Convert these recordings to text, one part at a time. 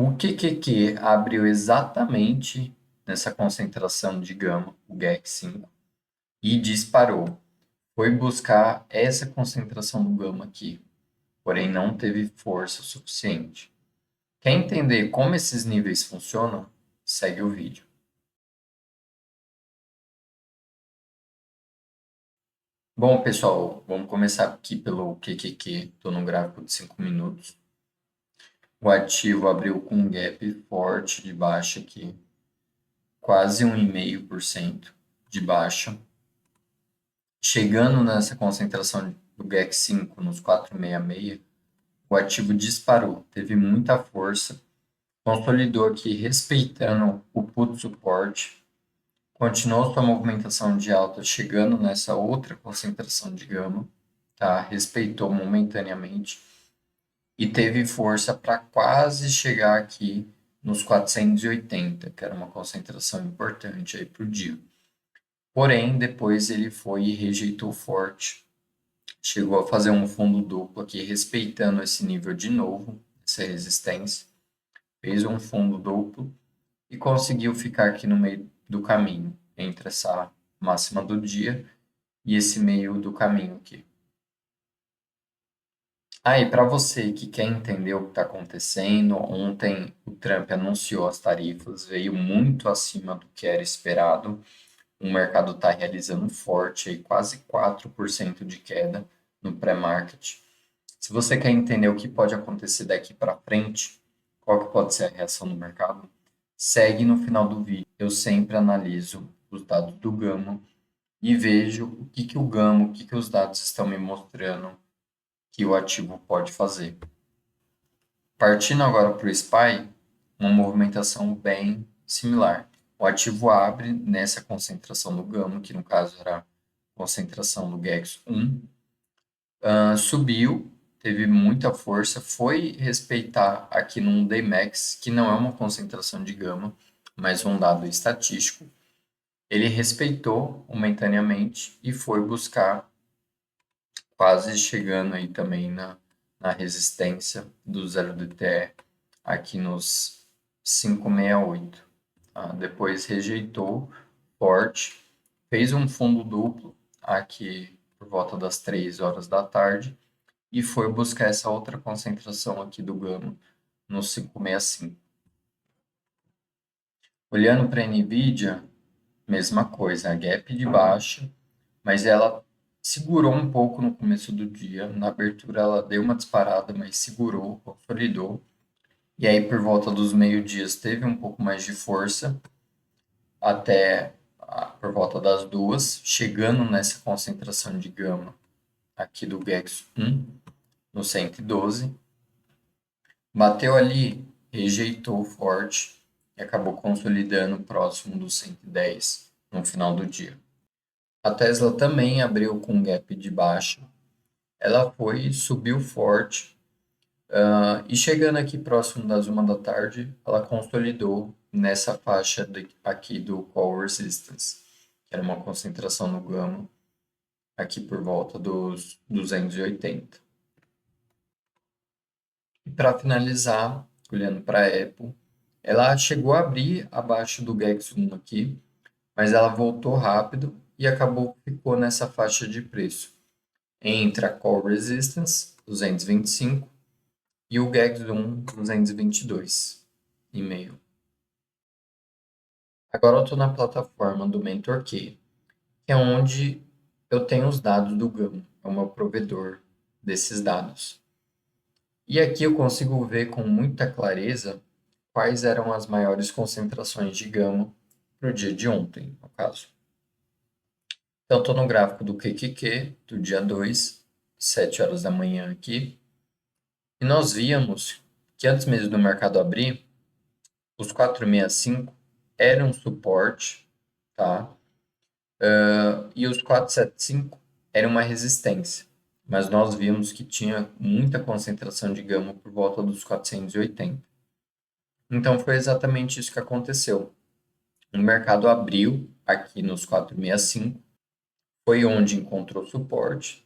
O QQQ abriu exatamente nessa concentração de gama, o GEC5, e disparou. Foi buscar essa concentração do gama aqui, porém não teve força suficiente. Quer entender como esses níveis funcionam? Segue o vídeo. Bom, pessoal, vamos começar aqui pelo QQQ. Estou no gráfico de 5 minutos. O ativo abriu com um gap forte de baixa aqui, quase 1,5% de baixa. Chegando nessa concentração do GEC5 nos 466, o ativo disparou, teve muita força, consolidou aqui respeitando o put suporte, continuou sua movimentação de alta chegando nessa outra concentração de gama, tá? Respeitou momentaneamente e teve força para quase chegar aqui nos 480, que era uma concentração importante aí para o dia. Porém, depois ele foi e rejeitou forte. Chegou a fazer um fundo duplo aqui, respeitando esse nível de novo, essa resistência. Fez um fundo duplo e conseguiu ficar aqui no meio do caminho, entre essa máxima do dia e esse meio do caminho aqui. Aí, para você que quer entender o que está acontecendo, ontem o Trump anunciou as tarifas, veio muito acima do que era esperado. O mercado está realizando forte, aí, quase 4% de queda no pré-market. Se você quer entender o que pode acontecer daqui para frente, qual que pode ser a reação do mercado, segue no final do vídeo. Eu sempre analiso os dados do Gama e vejo o que o Gama, o que os dados estão me mostrando que o ativo pode fazer. Partindo agora para o SPY, uma movimentação bem similar. O ativo abre nessa concentração do Gama, que no caso era a concentração do GEX 1, subiu, teve muita força, foi respeitar aqui num Daymax, que não é uma concentração de gama, mas um dado estatístico. Ele respeitou momentaneamente e foi buscar, quase chegando aí também na resistência do 0DTE, aqui nos 568. Depois rejeitou forte, fez um fundo duplo aqui por volta das 3 horas da tarde e foi buscar essa outra concentração aqui do gama no 565. Olhando para a NVIDIA, mesma coisa, a gap de baixa, mas ela segurou um pouco no começo do dia. Na abertura ela deu uma disparada, mas segurou, consolidou. E aí por volta dos meio-dias teve um pouco mais de força, até por volta das 2, chegando nessa concentração de gama aqui do GEX 1, no 112. Bateu ali, rejeitou forte e acabou consolidando próximo dos 110 no final do dia. A Tesla também abriu com gap de baixa. Ela foi, subiu forte e chegando aqui próximo das 1 da tarde, ela consolidou nessa faixa aqui do Call Resistance, que era uma concentração no gama aqui por volta dos 280. E para finalizar, olhando para a Apple, ela chegou a abrir abaixo do GEX 1 aqui, mas ela voltou rápido e ficou nessa faixa de preço, entre a Call Resistance, 225, e o GEX 1, 222,5. Agora eu estou na plataforma do MentorQ, que é onde eu tenho os dados do Gama, é o meu provedor desses dados. E aqui eu consigo ver com muita clareza quais eram as maiores concentrações de gama para o dia de ontem, no caso. Então, estou no gráfico do QQQ, do dia 2, 7 horas da manhã aqui, e nós víamos que antes mesmo do mercado abrir, os 465 eram suporte, tá? E os 475 eram uma resistência, mas nós vimos que tinha muita concentração de gama por volta dos 480. Então, foi exatamente isso que aconteceu. O mercado abriu aqui nos 465, foi onde encontrou suporte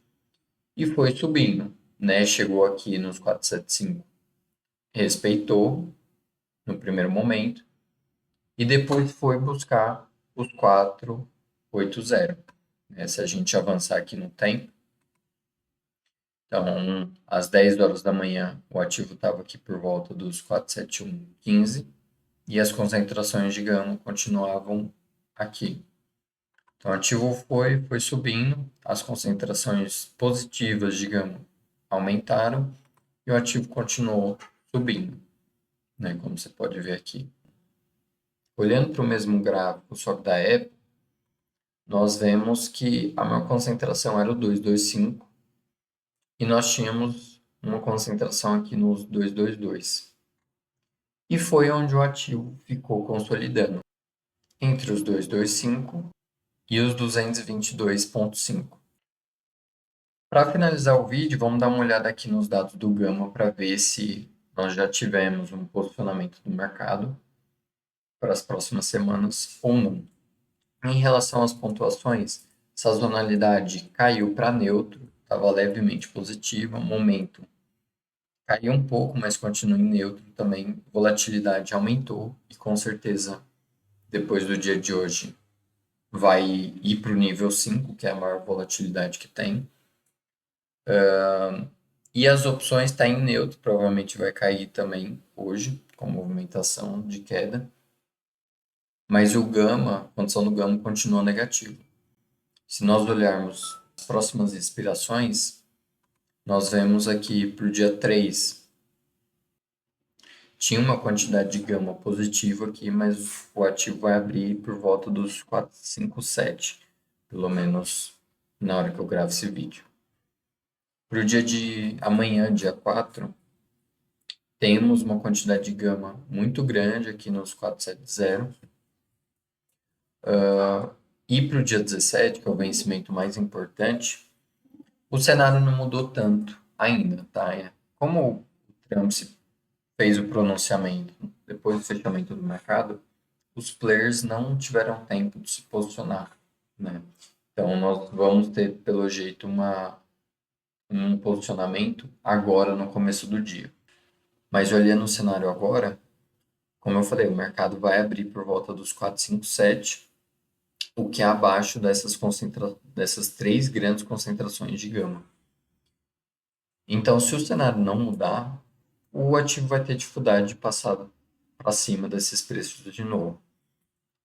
e foi subindo, né? Chegou aqui nos 475, respeitou, no primeiro momento, e depois foi buscar os 480, né? Se a gente avançar aqui no tempo, então, às 10 horas da manhã, o ativo estava aqui por volta dos 471,15 e as concentrações de gama continuavam aqui. Então, o ativo foi subindo, as concentrações positivas de gama aumentaram e o ativo continuou subindo, né? Como você pode ver aqui. Olhando para o mesmo gráfico, só que da Apple, nós vemos que a maior concentração era o 225 e nós tínhamos uma concentração aqui nos 222. E foi onde o ativo ficou consolidando entre os 225 e os 222,5. Para finalizar o vídeo, vamos dar uma olhada aqui nos dados do Gama para ver se nós já tivemos um posicionamento do mercado para as próximas semanas ou não. Em relação às pontuações, sazonalidade caiu para neutro, estava levemente positiva, momento caiu um pouco, mas continua em neutro também, volatilidade aumentou e com certeza depois do dia de hoje vai ir para o nível 5, que é a maior volatilidade que tem. E as opções está em neutro, provavelmente vai cair também hoje, com movimentação de queda. Mas o gama, a condição do gama continua negativa. Se nós olharmos as próximas expirações, nós vemos aqui para o dia 3, tinha uma quantidade de gama positiva aqui, mas o ativo vai abrir por volta dos 457, pelo menos na hora que eu gravo esse vídeo. Para o dia de amanhã, dia 4, temos uma quantidade de gama muito grande aqui nos 470. E para o dia 17, que é o vencimento mais importante, o cenário não mudou tanto ainda, tá? Como o Trump fez o pronunciamento depois do fechamento do mercado, os players não tiveram tempo de se posicionar, né? Então, nós vamos ter, pelo jeito, um posicionamento agora no começo do dia. Mas olhando o cenário agora, como eu falei, o mercado vai abrir por volta dos 457, o que é abaixo dessas três grandes concentrações de gama. Então, se o cenário não mudar, o ativo vai ter dificuldade de passar para cima desses preços de novo.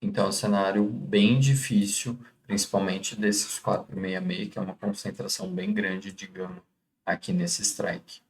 Então, é um cenário bem difícil, principalmente desses 466, que é uma concentração bem grande de gama aqui nesse strike.